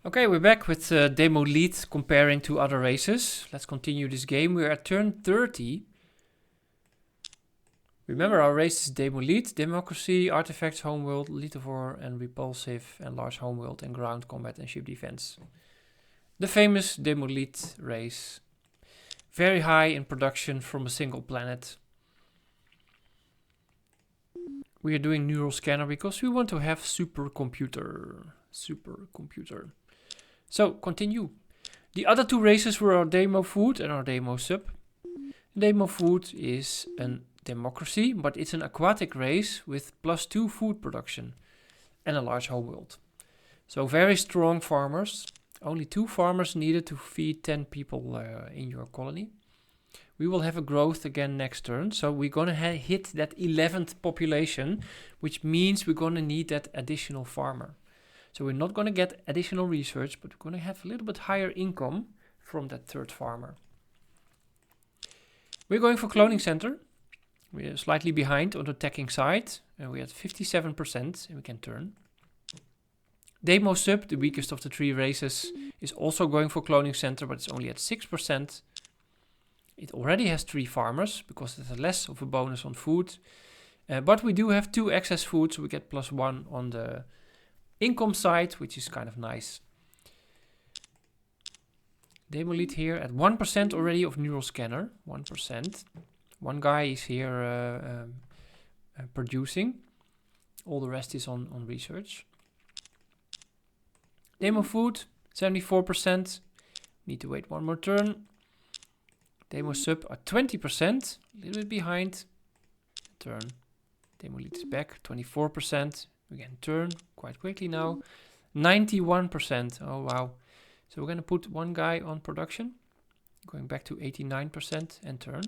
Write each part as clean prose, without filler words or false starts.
Okay, we're back with Demolith comparing to other races. Let's continue this game. We're at turn 30. Remember, our race is Demolith, Democracy, Artifacts, Homeworld, Lithivore, and Repulsive, and Large Homeworld, and Ground Combat and Ship Defense. The famous Demolith race. Very high in production from a single planet. We are doing neural scanner because we want to have supercomputer. So, continue. The other two races were our Demofood and our Demosub. Demofood is a democracy, but it's an aquatic race with +2 food production and a large homeworld. So very strong farmers. Only 2 farmers needed to feed 10 people in your colony. We will have a growth again next turn, so we're gonna hit that 11th population, which means we're gonna need that additional farmer. So we're not gonna get additional research, but we're gonna have a little bit higher income from that 3rd farmer. We're going for cloning center. We're slightly behind on the teching side, and we're at 57%, and we can turn. Demosub, the weakest of the 3 races, is also going for cloning center, but it's only at 6%. It already has 3 farmers, because it has less of a bonus on food. But we do have 2 excess food, so we get +1 on the income side, which is kind of nice. Demolith here at 1% already of neural scanner, 1%. One guy is here producing. All the rest is on research. Demofood, 74%. Need to wait one more turn. Demosub at 20%, a little bit behind. Turn. Demolith is back, 24%. Again, turn quite quickly now. 91%. Oh, wow. So we're going to put one guy on production. Going back to 89% and turn.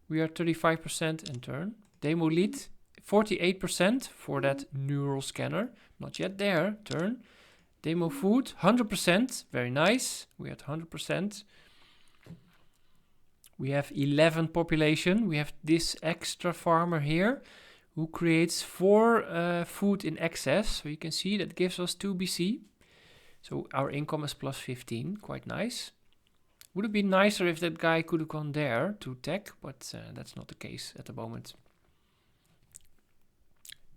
We are 35% and turn. Demolith, 48% for that neural scanner. Not yet there. Turn. Demofood, 100%. Very nice. We're at 100%. We have 11 population. We have this extra farmer here who creates 4 food in excess. So you can see that gives us 2 BC. So our income is +15. Quite nice. Would have been nicer if that guy could have gone there to tech, but that's not the case at the moment.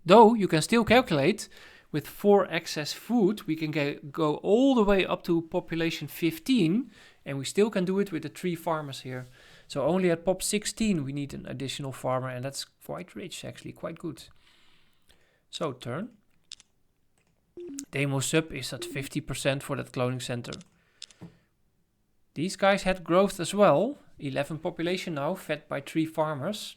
Though you can still calculate with 4 excess food, we can go all the way up to population 15, and we still can do it with the 3 farmers here. So only at pop 16 we need an additional farmer, and that's quite rich actually, quite good. So turn. Demosub is at 50% for that cloning center. These guys had growth as well. 11 population now, fed by 3 farmers.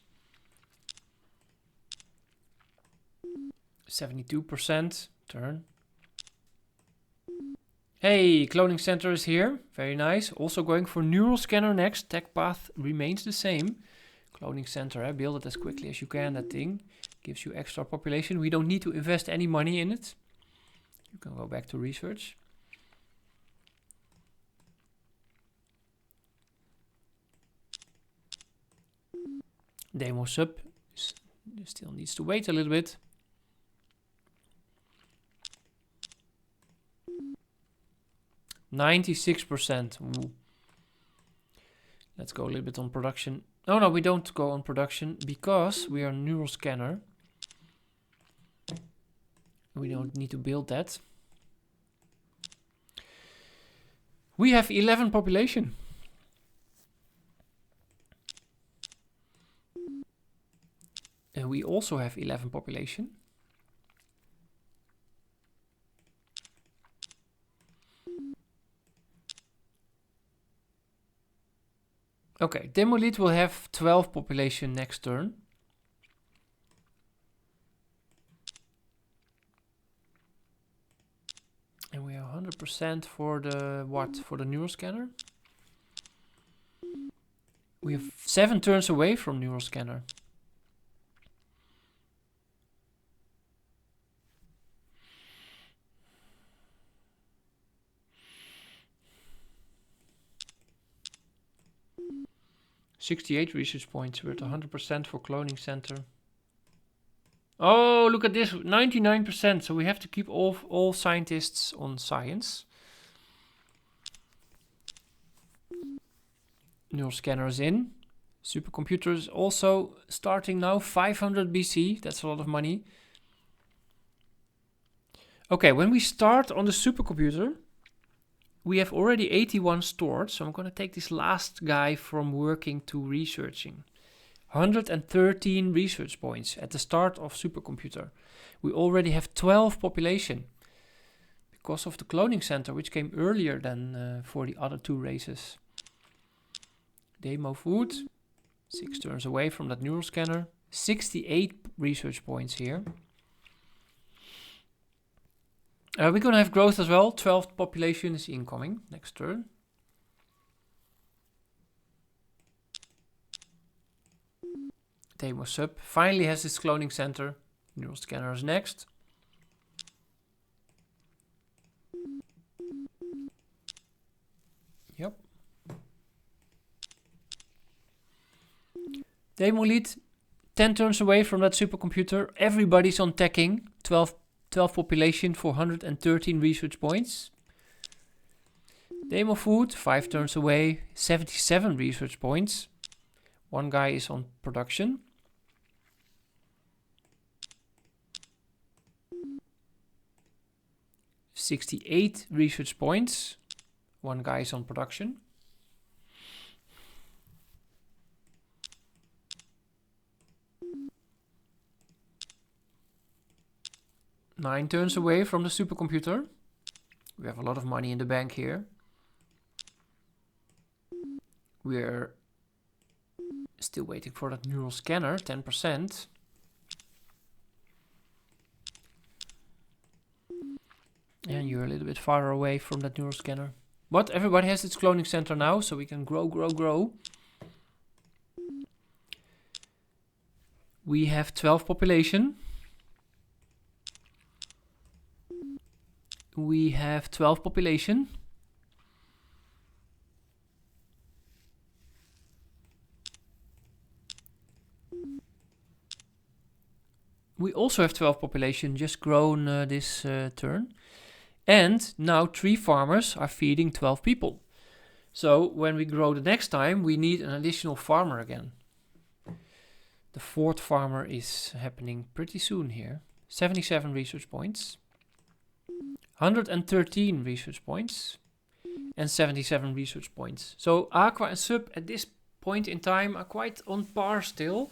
72%. Turn. Hey, cloning center is here. Very nice. Also going for neural scanner next. Tech path remains the same. Cloning center, build it as quickly as you can. That thing gives you extra population. We don't need to invest any money in it. You can go back to research. Demosub still needs to wait a little bit. %96%. Ooh. Let's go a little bit on production. No, we don't go on production because we are neural scanner. We don't need to build that. We have 11 population. And we also have 11 population. Okay, Demolith will have 12 population next turn. And we are 100% for the what? For the neural scanner. We have 7 turns away from neural scanner. $68 research points. We're at 100% for cloning center. Oh, look at this, 99%. So we have to keep all scientists on science. Neural scanner is in. Supercomputer is also starting now. 500 BC. That's a lot of money. Okay, when we start on the supercomputer, we have already 81 stored. So I'm going to take this last guy from working to researching. 113 research points at the start of supercomputer. We already have 12 population because of the cloning center, which came earlier than for the other two races. Demofood, 6 turns away from that neural scanner. 68 research points here. We're going to have growth as well. 12th population is incoming next turn. Demo sub finally has its cloning center. Neural scanner is next. Yep. Demolith, 10 turns away from that supercomputer. Everybody's on teching. 12 population, 413 research points. Demofood, 5 turns away, 77 research points. One guy is on production. $68 research points. One guy is on production. Nine turns away from the supercomputer. We have a lot of money in the bank here. We're still waiting for that neural scanner, 10%. And you're a little bit farther away from that neural scanner. But everybody has its cloning center now, so we can grow. We have 12 population. We have 12 population. We also have 12 population, just grown this turn. And now 3 farmers are feeding 12 people. So when we grow the next time, we need an additional farmer again. The 4th farmer is happening pretty soon here. 77 research points. 113 research points. And 77 research points. So Aqua and Sub at this point in time are quite on par still.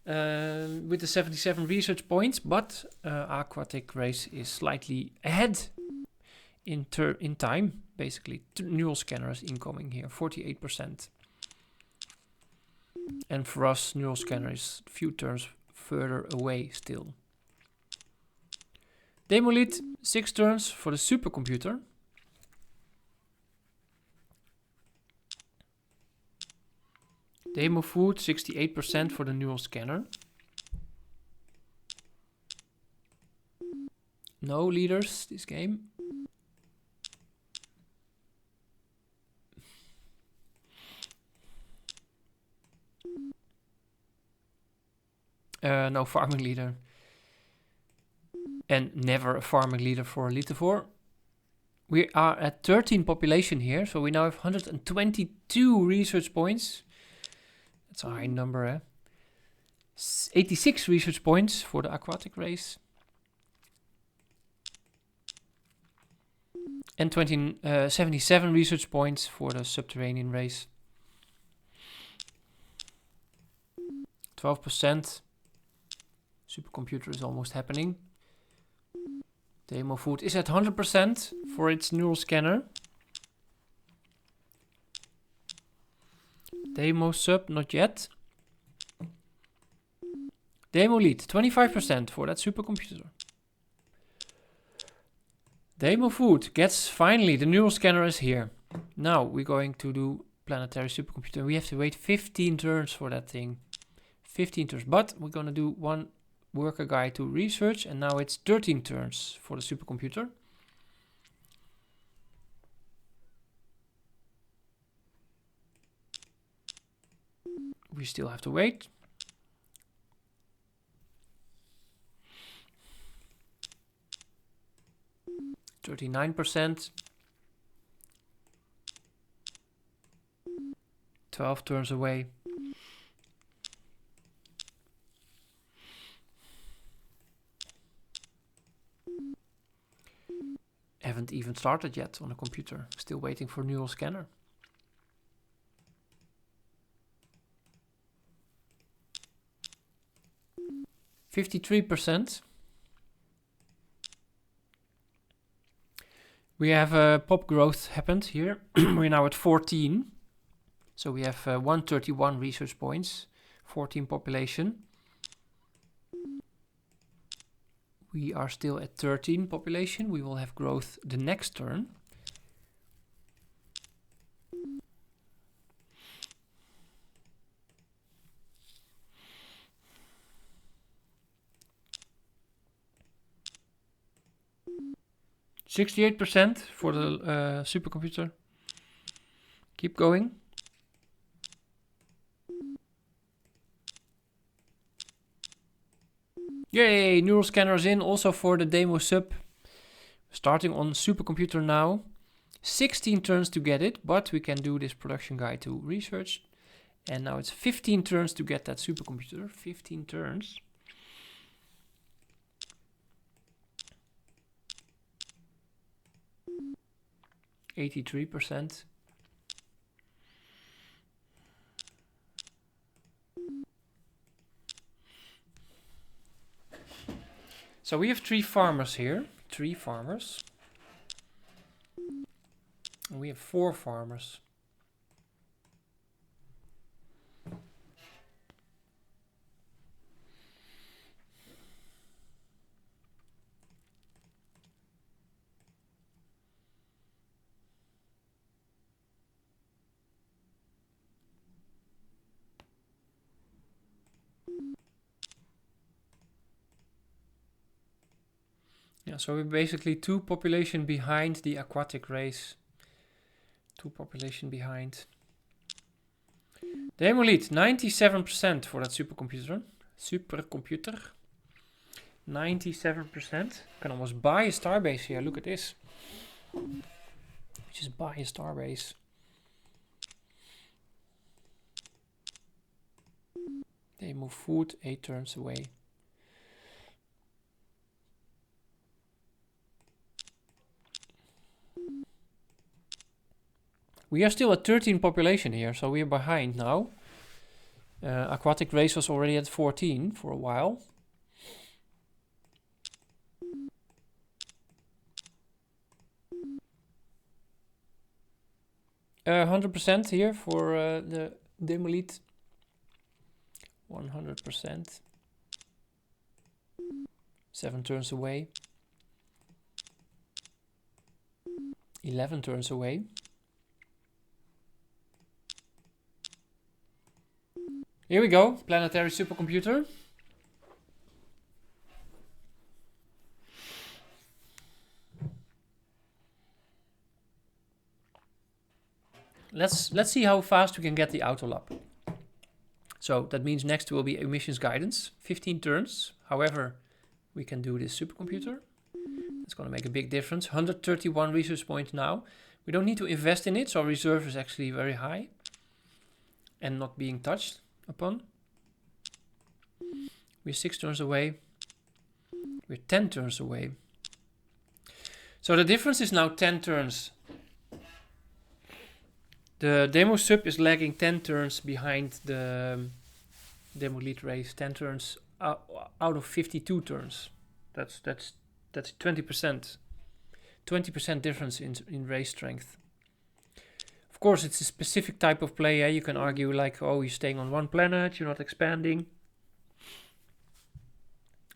With the 77 research points, but Aquatic race is slightly ahead in time, basically. Neural scanner is incoming here, 48%. And for us, neural scanner is a few turns further away still. Demolith, 6 turns for the supercomputer. Demofood, 68% for the neural scanner. No leaders this game. No farming leader. And never a farming leader for Litivore. We are at 13 population here, so we now have 122 research points. That's a high number, eh? 86 research points for the aquatic race. And 77 research points for the subterranean race. 12%. Supercomputer is almost happening. Demofood is at 100% for its neural scanner. Demo sub, not yet. Demolith, 25% for that supercomputer. Demofood gets finally, the neural scanner is here. Now we're going to do planetary supercomputer. We have to wait 15 turns for that thing. 15 turns, but we're going to do one worker guy to research, and now it's 13 turns for the supercomputer. We still have to wait. %. 12 turns away. Haven't even started yet on a computer. Still waiting for neural scanner. %. We have a pop growth happened here. We're now at 14. So we have 131 research points, 14 population. We are still at 13 population. We will have growth the next turn. %68 for the supercomputer. Keep going. Yay, neural scanners in also for the demo sub. Starting on supercomputer now. 16 turns to get it, but we can do this production guide to research. And now it's 15 turns to get that supercomputer. 15 turns. %83. So we have 3 farmers here. 3 farmers. And we have 4 farmers. Yeah, so we're basically 2 population behind the aquatic race. 2 population behind. Demolith, 97% for that supercomputer. 97%. Can almost buy a starbase here. Look at this. Just buy a starbase. Demofood, 8 turns away. We are still at 13 population here, so we're behind now. Aquatic race was already at 14 for a while. %100 here for the Demolith. 100%. 7 turns away. 11 turns away. Here we go, planetary supercomputer. Let's see how fast we can get the auto lab. So that means next will be emissions guidance, 15 turns. However, we can do this supercomputer. It's going to make a big difference. 131 research points now. We don't need to invest in it, so reserve is actually very high and not being touched upon. We're 6 turns away. We're 10 turns away. So the difference is now 10 turns. The demo sub is lagging 10 turns behind the Demolith race. 10 turns out of 52 turns. That's 20%. 20% difference in race strength. Of course, it's a specific type of play. You can argue like, oh, you're staying on one planet, you're not expanding.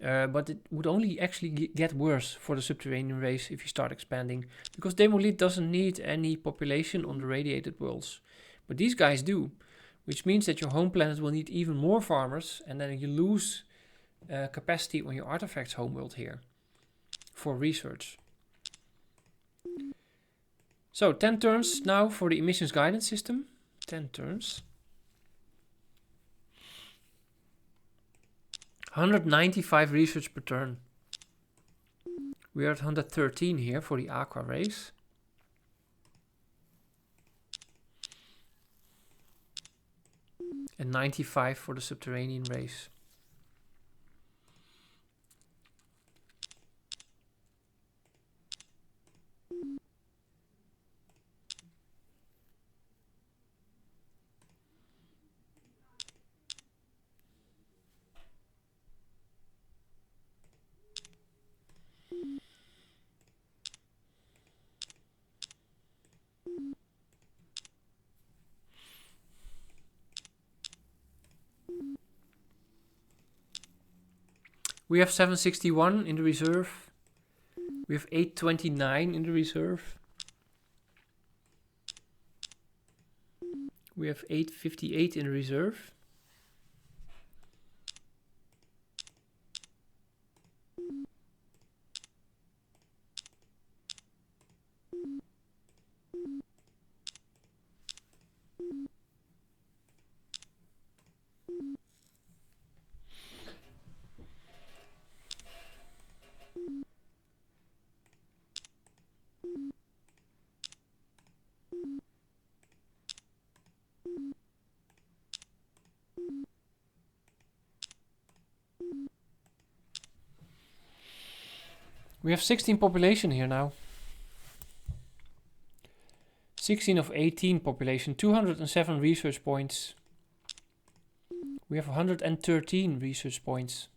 But it would only actually get worse for the subterranean race if you start expanding. Because Demolith doesn't need any population on the radiated worlds. But these guys do. Which means that your home planet will need even more farmers. And then you lose capacity on your artifacts homeworld here. For research. So 10 turns now for the emissions guidance system. 10 turns. 195 research per turn. We are at 113 here for the aqua race. and 95 for the subterranean race. We have 761 in the reserve. We have 829 in the reserve. We have 858 in the reserve. We have 16 population here now. 16 of 18 population, 207 research points. We have 113 research points.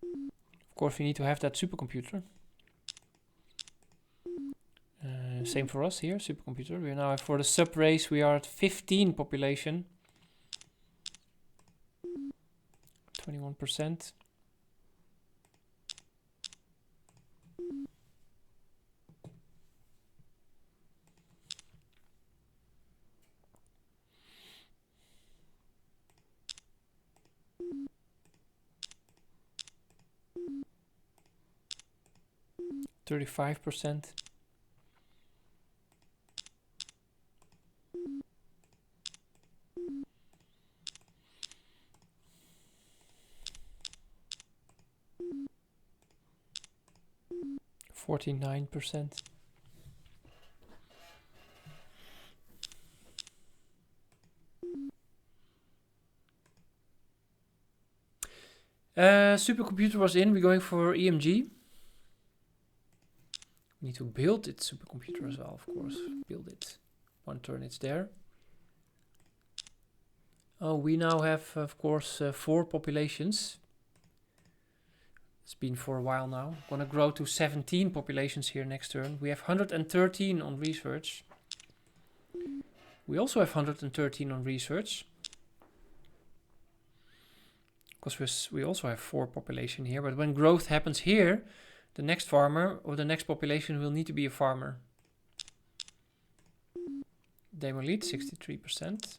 Of course, we need to have that supercomputer. Same for us here, supercomputer. We are now for the sub race. We are at 15 population. 21%. %35%. %49%. Supercomputer was in. We're going for EMG. We need to build its supercomputer as well, of course. Build it. One turn, it's there. Oh, we now have, of course, 4 populations. It's been for a while now. Gonna grow to 17 populations here next turn. We have 113 on research. We also have 113 on research. Because we also have 4 population here. But when growth happens here, the next farmer or the next population will need to be a farmer. Demolith, 63%.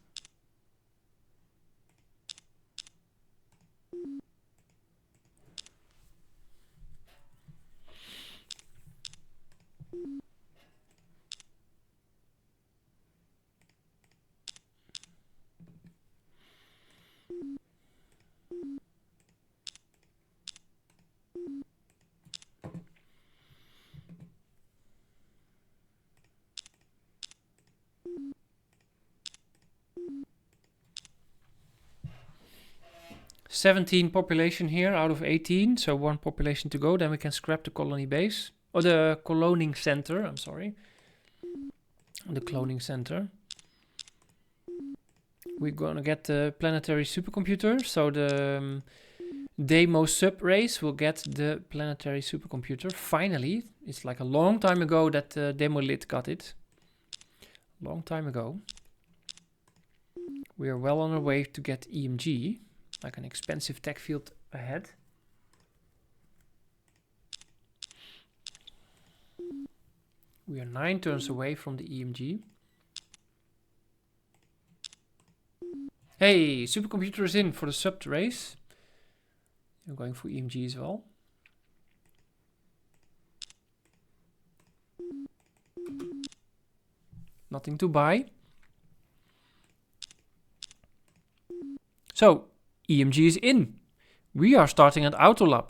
$17 population here out of 18, so 1 population to go. Then we can scrap the colony base or the cloning center. I'm sorry, the cloning center. We're gonna get the planetary supercomputer, so the Demo sub race will get the planetary supercomputer. Finally, it's like a long time ago that Demolith got it. Long time ago. We are well on our way to get EMG. Like an expensive tech field ahead. We are 9 turns away from the EMG. Hey, supercomputer is in for the sub race. I'm going for EMG as well. Nothing to buy. So, EMG is in. We are starting at Autolab.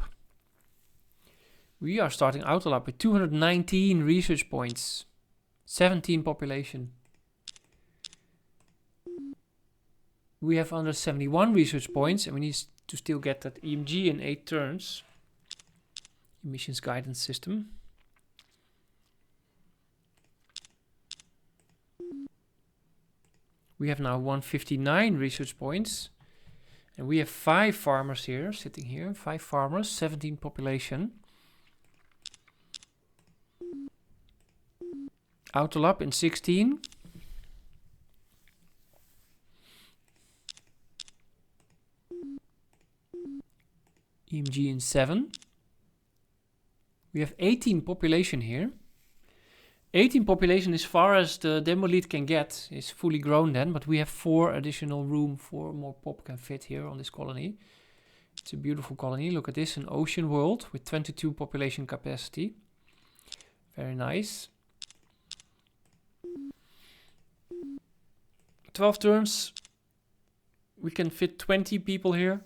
We are starting Autolab with 219 research points. 17 population. We have 171 research points, and we need to still get that EMG in 8 turns. Emissions guidance system. We have now 159 research points. And we have 5 farmers here, sitting here. 5 farmers, 17 population. Autolab in 16. EMG in 7. We have 18 population here. 18 population as far as the Demolith can get is fully grown then, but we have 4 additional room, 4 more pop can fit here on this colony. It's a beautiful colony. Look at this, an ocean world with 22 population capacity. Very nice. 12 turns. We can fit 20 people here.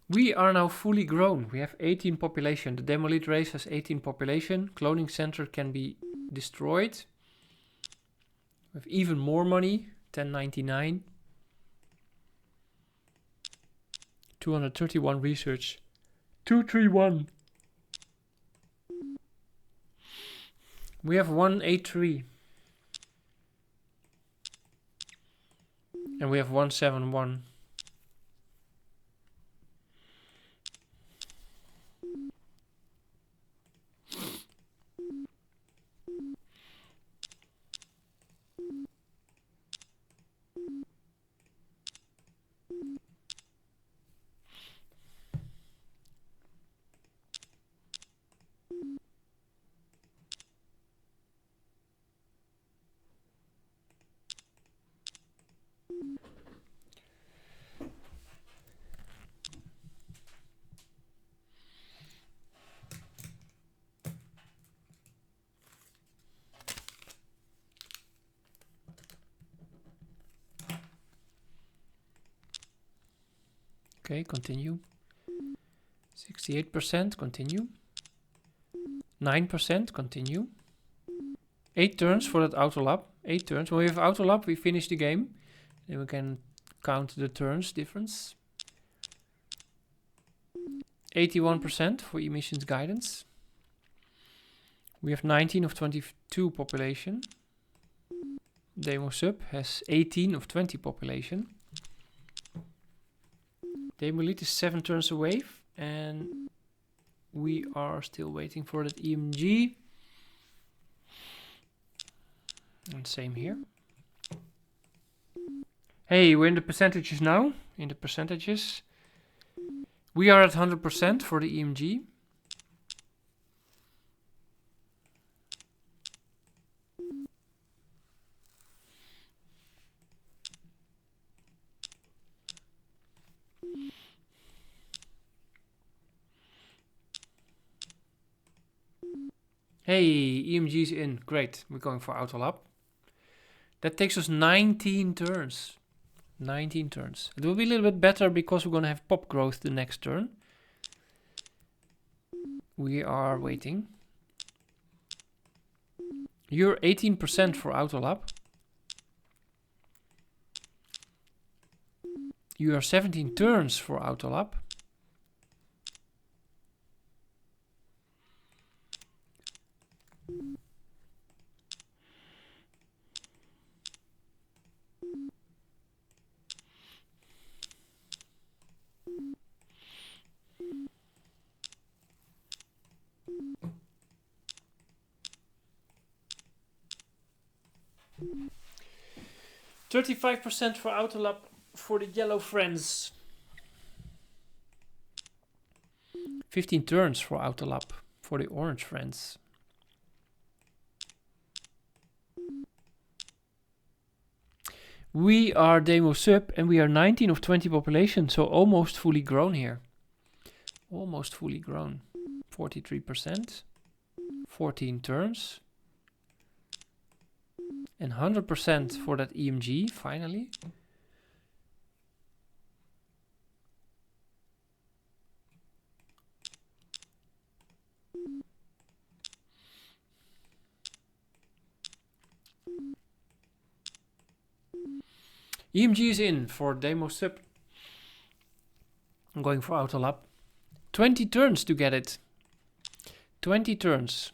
We are now fully grown. We have 18 population. The Demolith race has 18 population. Cloning center can be destroyed. We have even more money. 1099. 231 research. 231. We have 183. And we have 171. Okay, continue. 68%, continue. 9%, continue. 8 turns for that autolab. 8 turns. When we have autolab, we finish the game. Then we can count the turns difference. 81% for emissions guidance. We have 19 of 22 population. Demosub has 18 of 20 population. Demolith is 7 turns away, and we are still waiting for that EMG. And same here. Hey, we're in the percentages now. In the percentages. We are at 100% for the EMG. Hey, EMG's in. Great. We're going for autolab. That takes us 19 turns. 19 turns. It will be a little bit better because we're going to have pop growth the next turn. We are waiting. You're 18% for autolab. You are 17 turns for autolab. $35% for autolab for the yellow friends. 15 turns for Autolab, for the orange friends. We are Demo Sub and we are 19 of 20 population, so almost fully grown here. Almost fully grown. 43%. 14 turns. And 100% for that EMG, finally. EMG is in for Demo Sub. I'm going for Autolab. 20 turns to get it. 20 turns.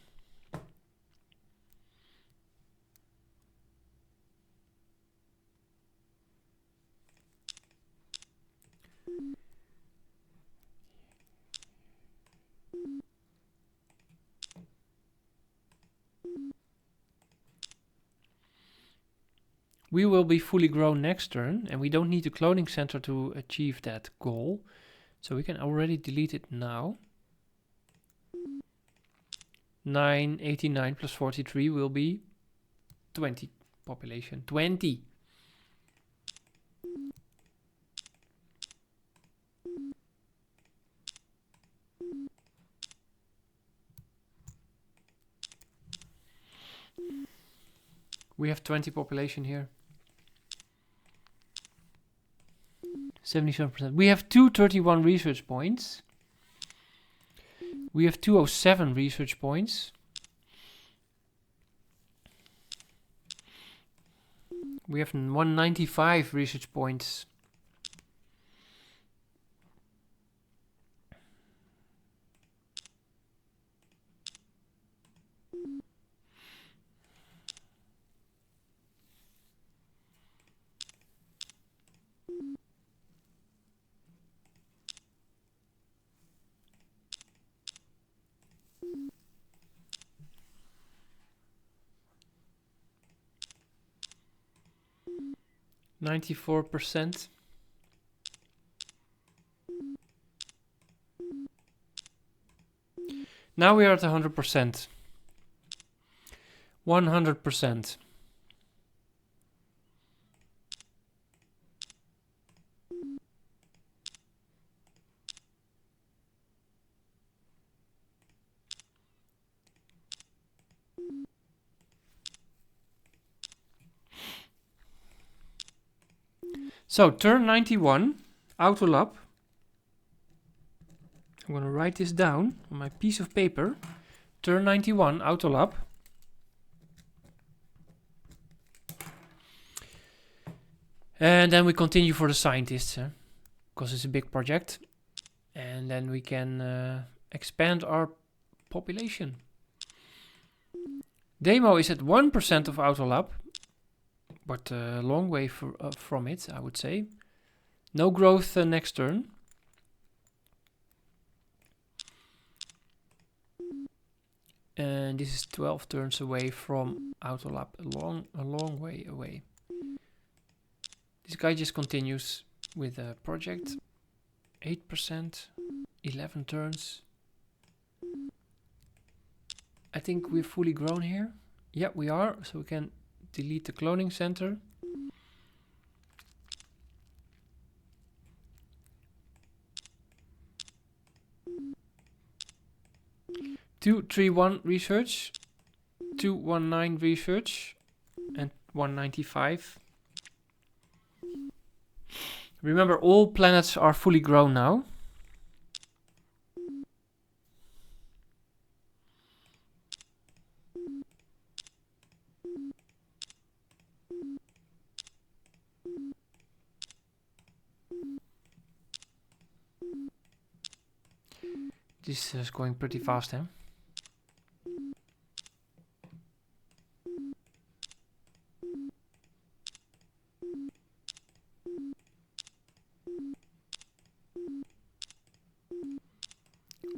We will be fully grown next turn, and we don't need a cloning center to achieve that goal. So we can already delete it now. 989 plus 43 will be 20 population. 20! We have 20 population here. 77%. We have 231 research points. We have 207 research points. We have 195 research points. %. Now we are at 100%. 100%. So turn 91, Autolab. I'm going to write this down on my piece of paper. Turn 91, Autolab. And then we continue for the scientists, because it's a big project. And then we can expand our population. Demo is at 1% of Autolab, but a long way from it, I would say. No growth next turn. And this is 12 turns away from Autolab, a long way away. This guy just continues with a project. 8%, 11 turns. I think we're fully grown here. Yeah, we are, so we can delete the cloning center. $231 research, 219 research, and 195. Remember, all planets are fully grown now. This is going pretty fast, huh?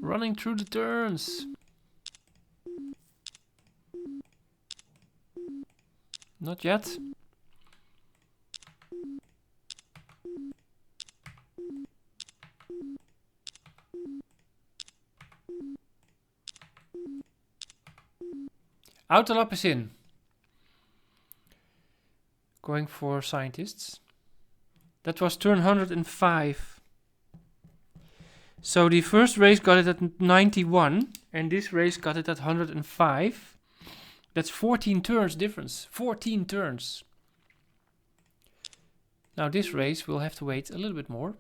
Running through the turns. Not yet. Autolap is in. Going for scientists. That was turn 105. So the first race got it at 91, and this race got it at 105. That's 14 turns difference. 14 turns. Now this race will have to wait a little bit more.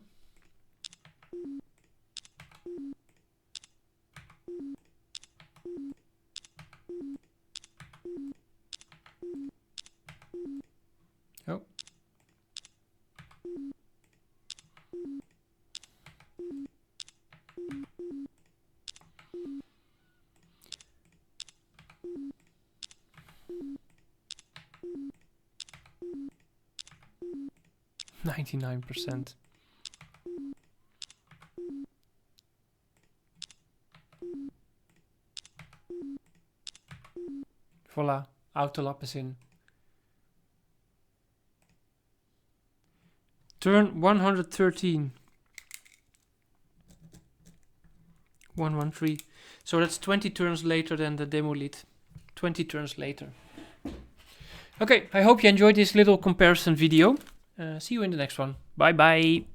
Oh. %. Voila, Autolap is in. Turn 113. 113. So that's 20 turns later than the Demolith. 20 turns later. Okay, I hope you enjoyed this little comparison video. See you in the next one. Bye bye.